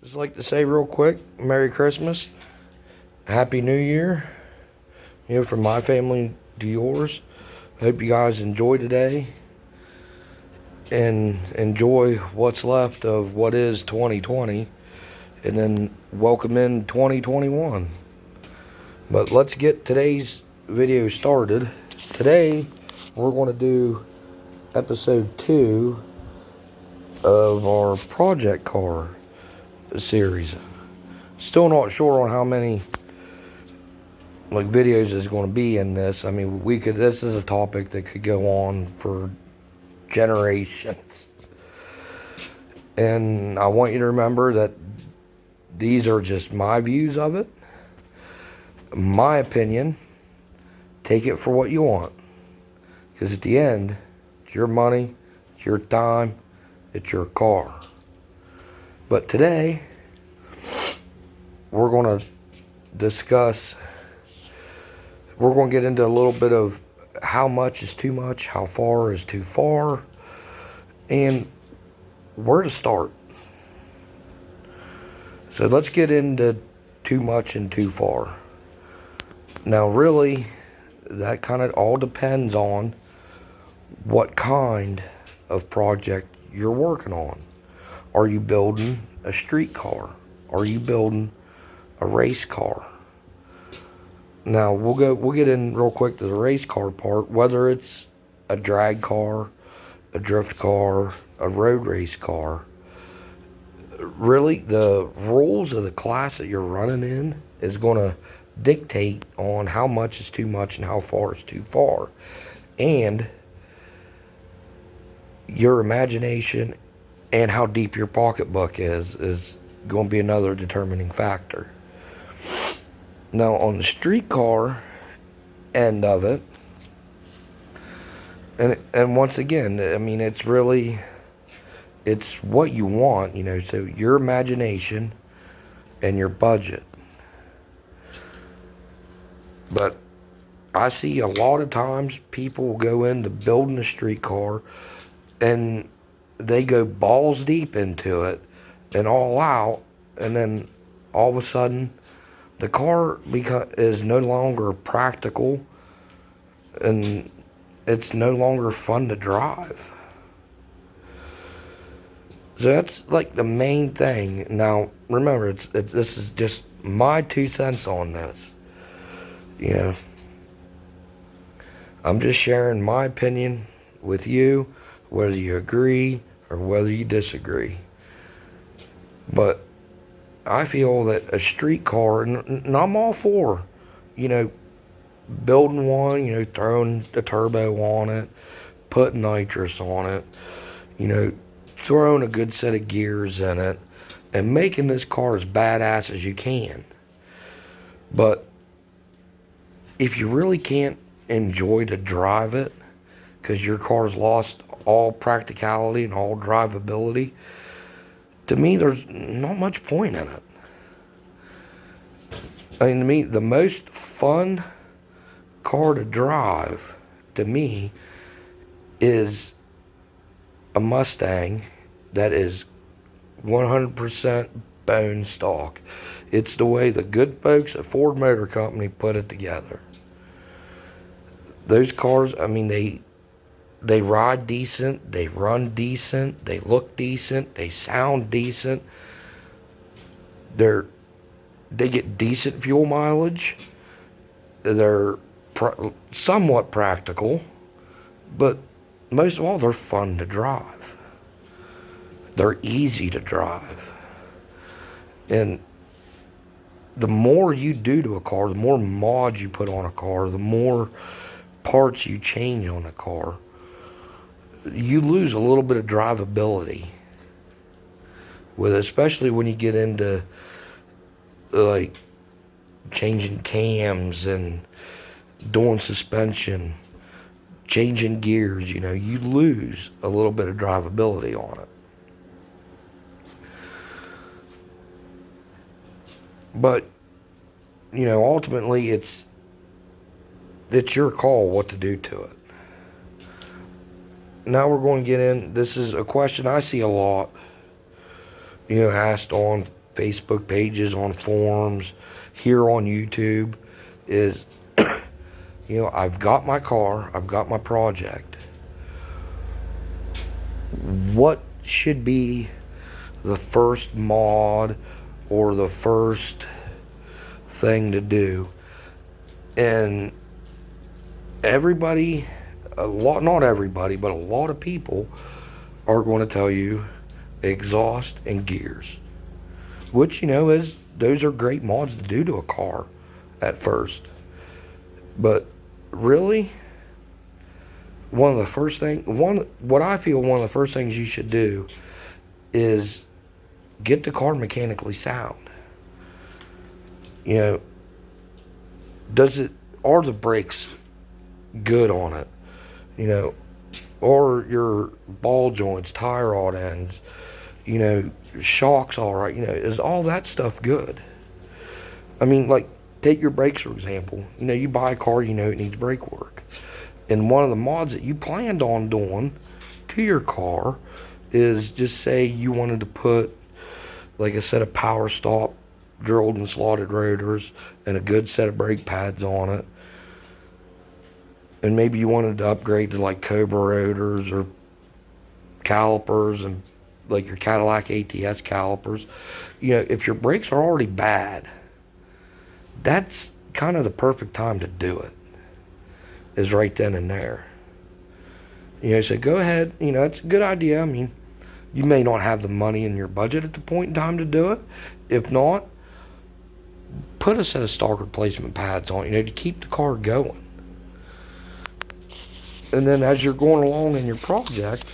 Just like to say real quick, Merry Christmas, Happy New Year, from my family to yours. Hope you guys enjoy today and enjoy what's left of what is 2020 and then welcome in 2021. But let's get today's video started. Today, we're going to do episode 2 of our project car series. Still not sure on how many videos is going to be in this. I mean, this is a topic that could go on for generations. And I want you to remember that these are just my views of it, my opinion. Take it for what you want, because at the end, it's your money, it's your time, it's your car. But today, we're going to get into a little bit of how much is too much, how far is too far, and where to start. So let's get into too much and too far. Now, really, that kind of all depends on what kind of project you're working on. Are you building a street car? Are you building a race car? Now, we'll get in real quick to the race car part, whether it's a drag car, a drift car, a road race car. Really, the rules of the class that you're running in is going to dictate on how much is too much and how far is too far. And your imagination and how deep your pocketbook is going to be another determining factor. Now, on the street car end of it, and once again, I mean, it's what you want, so your imagination and your budget. But I see a lot of times people will go into building a street car and they go balls deep into it and all out, and then all of a sudden the car is no longer practical and it's no longer fun to drive. So that's like the main thing. Now, remember, this is just my 2 cents on this. I'm just sharing my opinion with you, whether you agree or whether you disagree. But I feel that a street car, and I'm all for, building one, throwing the turbo on it, putting nitrous on it, throwing a good set of gears in it, and making this car as badass as you can. But if you really can't enjoy to drive it because your car's lost all practicality and all drivability, to me, there's not much point in it. I mean, to me, the most fun car to drive, to me, is a Mustang that is 100% bone stock. It's the way the good folks at Ford Motor Company put it together. Those cars, I mean, they ride decent, they run decent, they look decent, they sound decent. They get decent fuel mileage. They're somewhat practical, but most of all, they're fun to drive. They're easy to drive. And the more you do to a car, the more mods you put on a car, the more parts you change on a car, you lose a little bit of drivability with it, especially when you get into like changing cams and doing suspension, changing gears. You lose a little bit of drivability on it. But ultimately it's your call what to do to it. Now we're going to get in. This is a question I see a lot, asked on Facebook pages, on forums, here on YouTube, is, I've got my car, I've got my project. What should be the first mod or the first thing to do? And everybody, not everybody, but a lot of people are going to tell you exhaust and gears, which, those are great mods to do to a car at first. But really, what I feel one of the first things you should do is get the car mechanically sound. Are the brakes good on it? Or your ball joints, tie rod ends, shocks all right, is all that stuff good? I mean, like, take your brakes, for example. You buy a car, it needs brake work. And one of the mods that you planned on doing to your car is, just say you wanted to put like a set of power stop drilled and slotted rotors and a good set of brake pads on it. And maybe you wanted to upgrade to like Cobra rotors or calipers and like your Cadillac ATS calipers. If your brakes are already bad, that's kind of the perfect time to do it, is right then and there. So go ahead, it's a good idea. I mean, you may not have the money in your budget at the point in time to do it. If not, put a set of stock replacement pads on, to keep the car going. And then as you're going along in your project,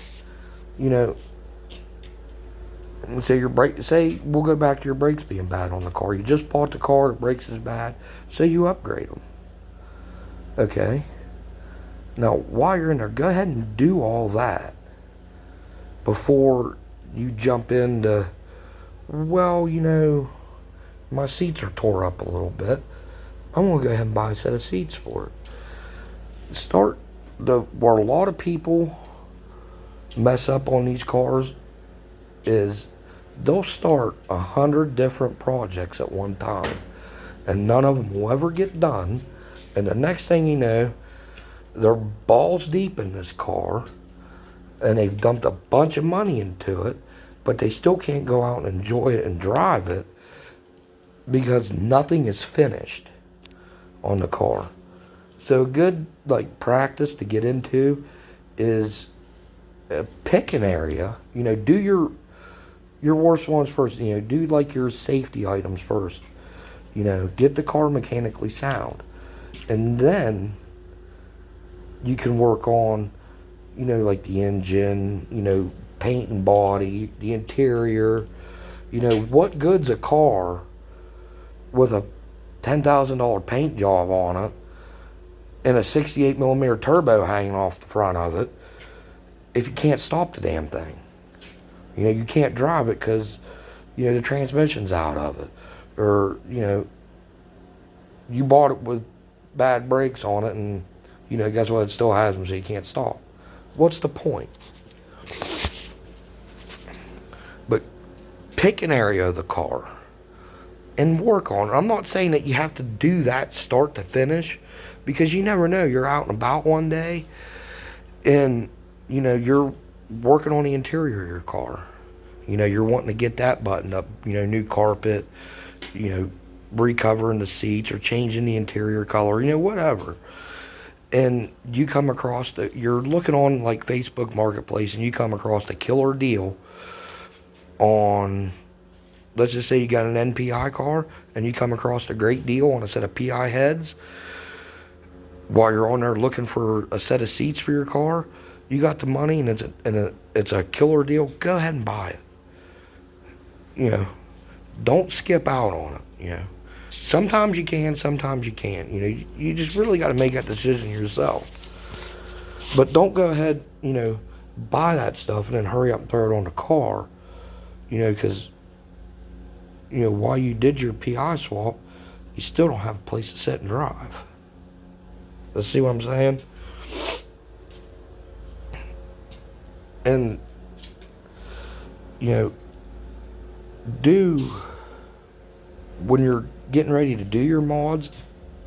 say we'll go back to your brakes being bad on the car. You just bought the car, the brakes is bad, so you upgrade them. Okay. Now, while you're in there, go ahead and do all that before you jump into, my seats are tore up a little bit. I'm going to go ahead and buy a set of seats for it. Where a lot of people mess up on these cars is they'll start 100 different projects at one time, and none of them will ever get done. And the next thing you know, they're balls deep in this car, and they've dumped a bunch of money into it, but they still can't go out and enjoy it and drive it because nothing is finished on the car. So a good practice to get into is pick an area. Do your worst ones first. Do your safety items first. Get the car mechanically sound, and then you can work on, the engine, paint and body, the interior. What good's a car with a $10,000 paint job on it and a 68mm turbo hanging off the front of it if you can't stop the damn thing? You can't drive it because, the transmission's out of it. Or, you bought it with bad brakes on it and, guess what? It still has them, so you can't stop. What's the point? But pick an area of the car and work on it. I'm not saying that you have to do that start to finish, because you never know. You're out and about one day and, you're working on the interior of your car. You're wanting to get that buttoned up, new carpet, recovering the seats or changing the interior color, whatever. And you come across you're looking on Facebook Marketplace, and you come across the killer deal on, let's just say you got an NPI car, and you come across a great deal on a set of PI heads. While you're on there looking for a set of seats for your car, you got the money and it's a killer deal. Go ahead and buy it. Don't skip out on it. Sometimes you can, sometimes you can't. You just really got to make that decision yourself. But don't go ahead, buy that stuff and then hurry up and throw it on the car. Because, while you did your PI swap, you still don't have a place to sit and drive. Let's see what I'm saying? And, do when you're getting ready to do your mods,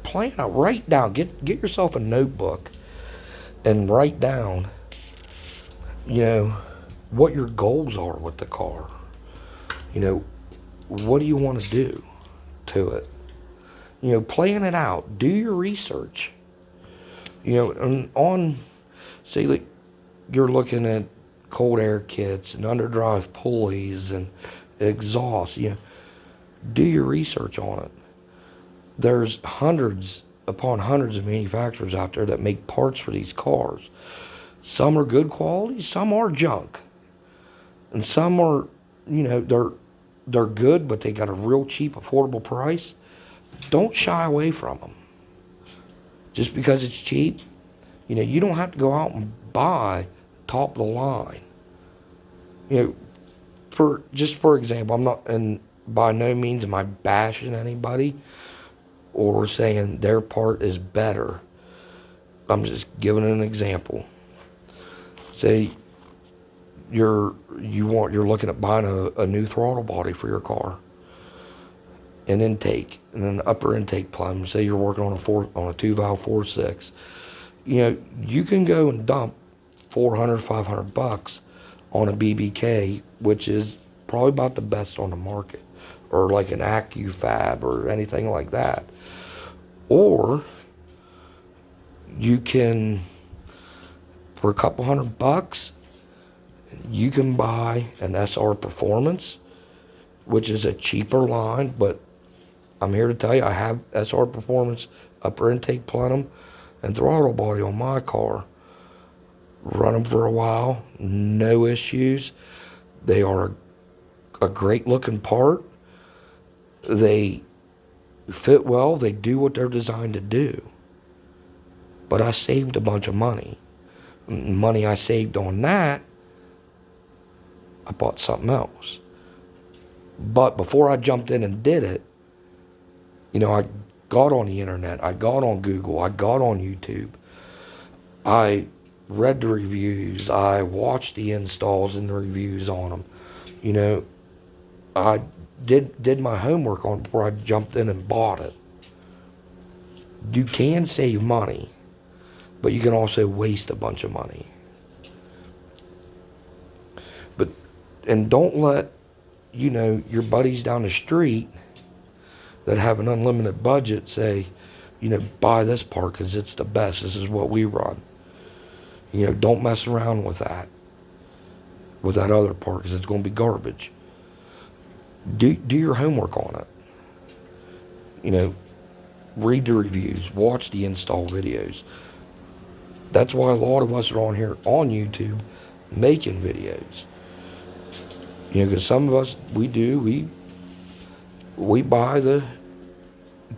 plan out, write down, get yourself a notebook and write down, you know, what your goals are with the car. You know, what do you want to do to it? You know, plan it out. Do your research. You know, on say like you're looking at cold air kits and underdrive pulleys and exhaust. You know, do your research on it. There's hundreds upon hundreds of manufacturers out there that make parts for these cars. Some are good quality, some are junk, and some are, you know, they're good, but they got a real cheap, affordable price. Don't shy away from them. Just because it's cheap, you know, you don't have to go out and buy top of the line. You know, for example, I'm not, and by no means am I bashing anybody or saying their part is better. I'm just giving an example. Say you're looking at buying a new throttle body for your car, an intake and an upper intake plumb. Say you're working on a 2-valve 4.6. You know, you can go and dump $400-$500 on a BBK, which is probably about the best on the market, or like an AccuFab or anything like that. Or you can, for a couple $100, you can buy an SR Performance, which is a cheaper line, but I'm here to tell you I have SR Performance upper intake plenum and throttle body on my car. Run them for a while, no issues. They are a great looking part. They fit well. They do what they're designed to do. But I saved a bunch of money. Money I saved on that, I bought something else. But before I jumped in and did it, you know, I got on the internet, I got on Google, I got on YouTube. I read the reviews, I watched the installs and the reviews on them. You know, I did my homework on it before I jumped in and bought it. You can save money, but you can also waste a bunch of money. And don't let, you know, your buddies down the street that have an unlimited budget say, you know, buy this part because it's the best. This is what we run. You know, don't mess around with that other part because it's going to be garbage. Do your homework on it. You know, read the reviews, watch the install videos. That's why a lot of us are on here on YouTube making videos. You know, because some of us, we buy the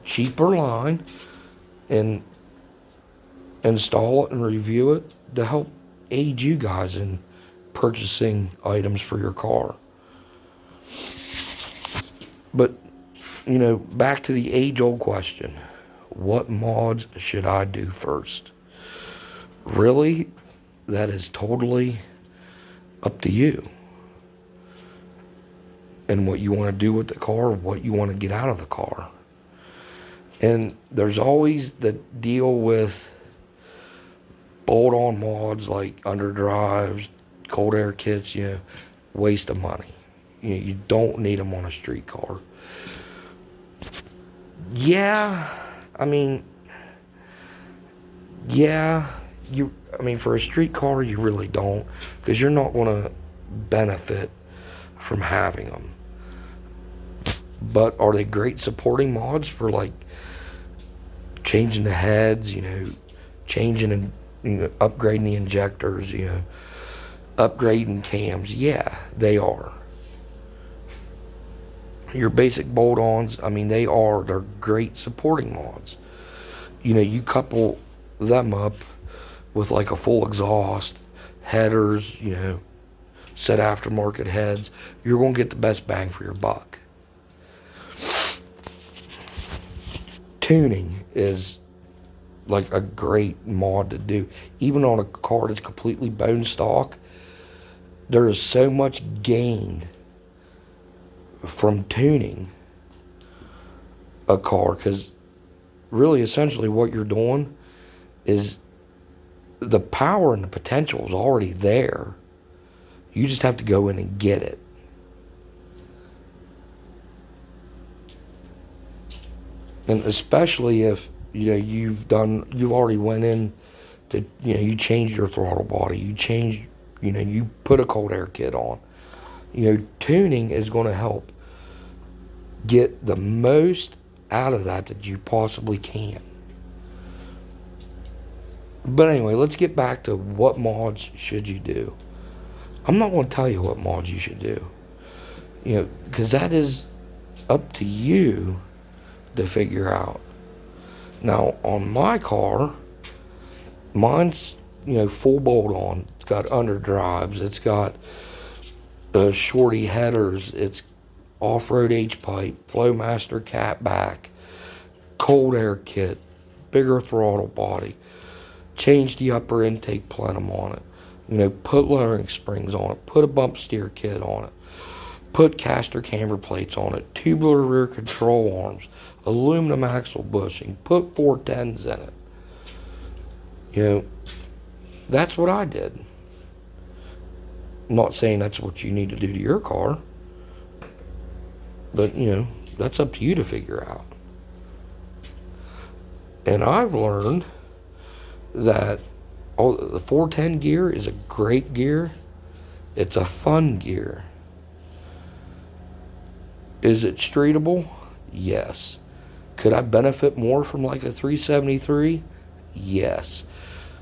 cheaper line and install it and review it to help aid you guys in purchasing items for your car. But, you know, back to the age-old question, what mods should I do first? Really, that is totally up to you. And what you want to do with the car, what you want to get out of the car. And there's always the deal with bolt-on mods like underdrives, cold air kits, you know, waste of money. You know, you don't need them on a street car. Yeah, I mean, for a street car, you really don't, because you're not going to benefit from having them. But are they great supporting mods for like changing the heads, you know, changing and, you know, upgrading the injectors, you know, upgrading cams? Yeah, they are. Your basic bolt-ons, I mean, they're great supporting mods. You know, you couple them up with like a full exhaust, headers, you know, set aftermarket heads, you're going to get the best bang for your buck. Tuning is like a great mod to do. Even on a car that's completely bone stock, there is so much gained from tuning a car, because really essentially what you're doing is the power and the potential is already there. You just have to go in and get it. And especially if, you've already went in to, you changed your throttle body, you put a cold air kit on. Tuning is going to help get the most out of that you possibly can. But anyway, let's get back to what mods should you do. I'm not going to tell you what mods you should do, because that is up to you to figure out. Now, on my car, mine's, full bolt on. It's got underdrives. It's got shorty headers. It's off-road H-pipe, Flowmaster catback, cold air kit, bigger throttle body. Change the upper intake plenum on it. Put lowering springs on it. Put a bump steer kit on it. Put caster camber plates on it. Tubular rear control arms. Aluminum axle bushing. Put 410s in it. That's what I did. I'm not saying that's what you need to do to your car. But, that's up to you to figure out. And I've learned that the 410 gear is a great gear. It's a fun gear. Is it streetable? Yes. Could I benefit more from like a 373? Yes.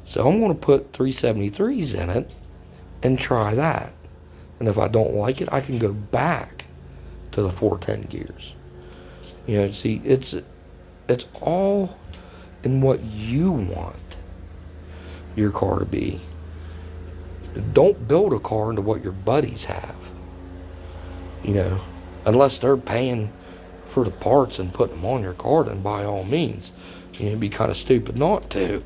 So I'm going to put 373s in it and try that. And if I don't like it, I can go back to the 410 gears. See, it's all in what you want your car to be. Don't build a car into what your buddies have. Unless they're paying for the parts and putting them on your car, then by all means. It'd be kind of stupid not to.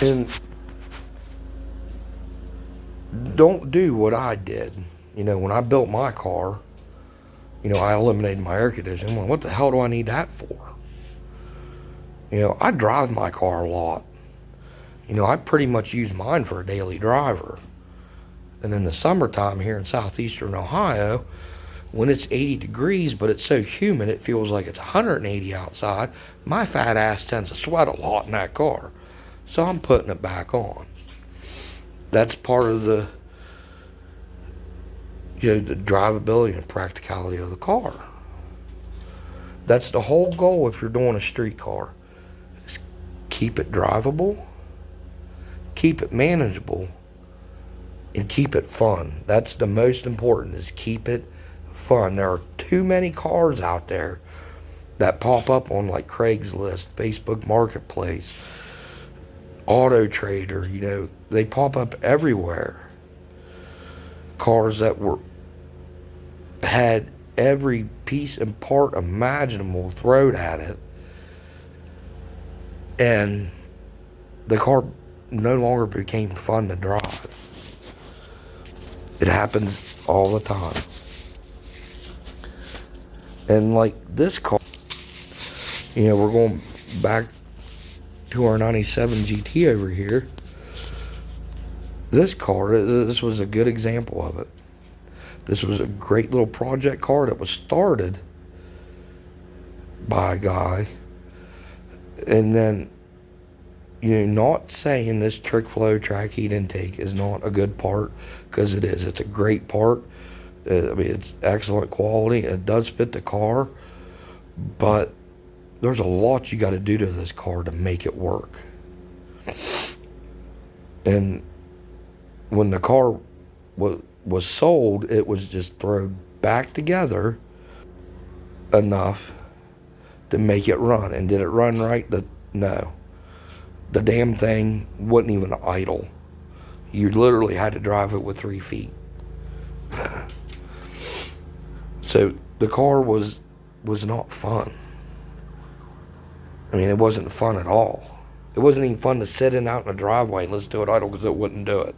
And don't do what I did. When I built my car, I eliminated my air conditioning. Well, what the hell do I need that for? I drive my car a lot. I pretty much use mine for a daily driver. And in the summertime here in southeastern Ohio, when it's 80 degrees, but it's so humid it feels like it's 180 outside, my fat ass tends to sweat a lot in that car. So I'm putting it back on. That's part of the the drivability and practicality of the car. That's the whole goal if you're doing a street car. Is keep it drivable, keep it manageable, and keep it fun. That's the most important, is keep it fun. There are too many cars out there that pop up on like Craigslist, Facebook Marketplace, Auto Trader, they pop up everywhere. Cars that had every piece and part imaginable thrown at it, and the car no longer became fun to drive. It happens all the time. And like this car, we're going back to our 97 GT over here. This car, this was a good example of it. This was a great little project car that was started by a guy. And then, not saying this trick flow track heat intake is not a good part, because it is. It's a great part. It's excellent quality. It does fit the car. But there's a lot you got to do to this car to make it work. And when the car was sold, it was just thrown back together enough to make it run. And did it run right? No. The damn thing wouldn't even idle. You literally had to drive it with 3 feet. So the car was not fun. It wasn't fun at all. It wasn't even fun to sit out in the driveway and listen to it idle, because it wouldn't do it.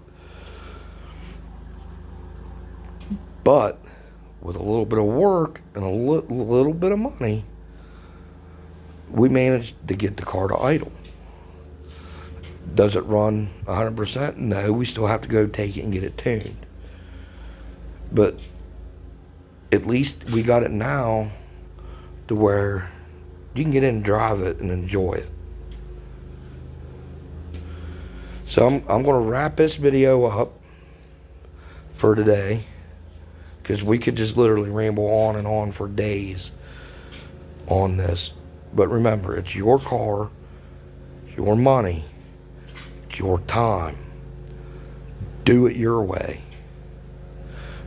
But with a little bit of work and a little bit of money, we managed to get the car to idle. Does it run 100%? No, we still have to go take it and get it tuned. But at least we got it now to where you can get in and drive it and enjoy it. So I'm going to wrap this video up for today, because we could just literally ramble on and on for days on this. But remember, it's your car, it's your money, it's your time. Do it your way.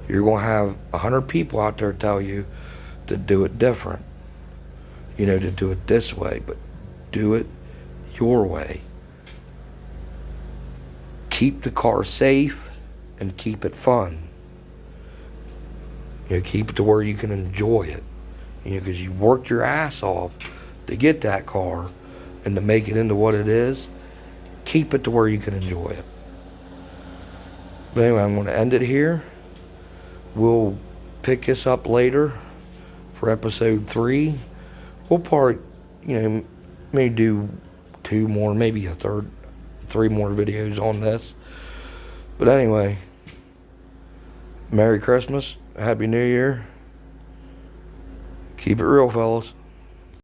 You're going to have 100 people out there tell you to do it different, to do it this way, but do it your way. Keep the car safe and keep it fun. Keep it to where you can enjoy it. Because you worked your ass off to get that car and to make it into what it is. Keep it to where you can enjoy it. But anyway, I'm going to end it here. We'll pick this up later for episode 3. We'll maybe do 2 more, maybe 3 more videos on this. But anyway, Merry Christmas, Happy New Year. Keep it real, fellas.